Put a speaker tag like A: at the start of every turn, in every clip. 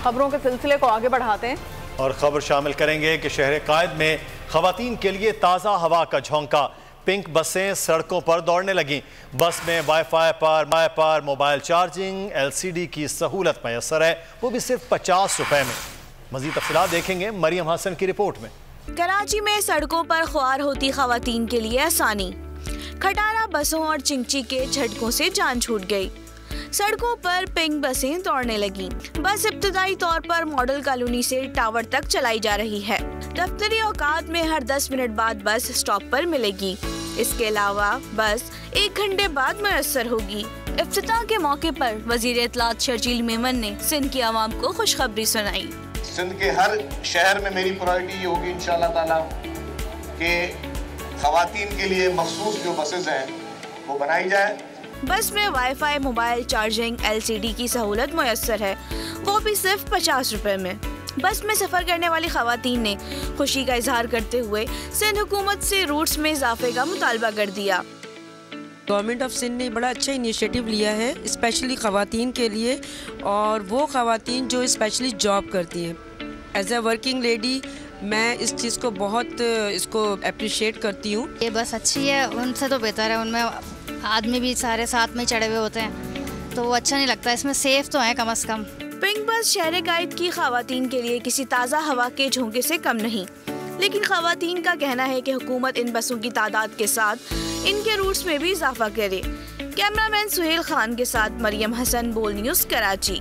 A: खबरों के सिलसिले को आगे बढ़ाते हैं
B: और खबर शामिल करेंगे कि शहर कायद में खवातीन के लिए ताज़ा हवा का झोंका। पिंक बसें सड़कों पर दौड़ने लगीं। बस में वाईफाई पर मोबाइल चार्जिंग, LCD की सहूलत मैसर है, वो भी सिर्फ 50 रुपए में। मजीद तफसीलात देखेंगे मरियम हसन की रिपोर्ट में।
C: कराची में सड़कों पर ख्वार होती खवातीन के लिए आसानी। खटारा बसों और चिंची के झटकों से जान छूट गई। सड़कों पर पिंक बसें दौड़ने लगीं। बस इब्तदाई तौर पर मॉडल कॉलोनी से टावर तक चलाई जा रही है। दफ्तरी औकात में हर 10 मिनट बाद बस स्टॉप पर मिलेगी। इसके अलावा बस 1 घंटे बाद मुयस्सर होगी। इफ्तिताह के मौके पर वजीर इत्तलात शर्जील मेमन ने सिंध की आवाम को खुशखबरी सुनाई।
D: सिंध के हर शहर में मेरी प्रायोरिटी ये होगी इंशाअल्लाह ताला कि खवातीन के लिए मखसूस जो बसेस हैं वो बनाई जाए।
C: बस में वाईफाई, मोबाइल चार्जिंग, LCD की सहूलत मुयस्सर है, वो भी सिर्फ 50 रुपए में। बस में सफर करने वाली खवातीन ने खुशी का इजहार करते हुए सिंध हुकूमत से रूट्स में इजाफे का मुतालबा कर दिया।
E: गवर्नमेंट ऑफ सिंध ने बड़ा अच्छा इनिशिएटिव लिया है स्पेशली ख़वातीन के लिए, और वो ख़वातीन जो स्पेशली जॉब करती हैं। एज ए वर्किंग लेडी मैं इस चीज़ को बहुत इसको अप्रिशिएट करती हूँ।
F: ये बस अच्छी है, उनसे तो बेहतर है। उनमें आदमी भी सारे साथ में चढ़े हुए होते हैं तो वो अच्छा नहीं लगता। इसमें सेफ तो है कम से कम।
C: पिंक बस शहर कायद की खवातीन के लिए किसी ताज़ा हवा के झोंके से कम नहीं, लेकिन खवातीन का कहना है कि हुकूमत इन बसों की तादाद के साथ इनके रूट्स में भी इजाफा करे। कैमरामैन सुहेल खान के साथ मरियम हसन, बोल न्यूज, कराची।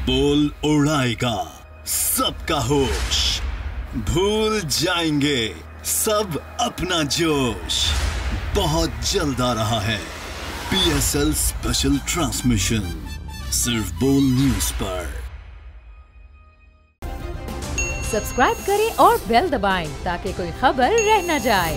G: बोल उड़ाएगा सबका होश, भूल जाएंगे सब अपना जोश। बहुत जल्द आ रहा है PSL स्पेशल ट्रांसमिशन सिर्फ बोल न्यूज पर।
H: सब्सक्राइब करें और बेल दबाएं ताकि कोई खबर रह न जाए।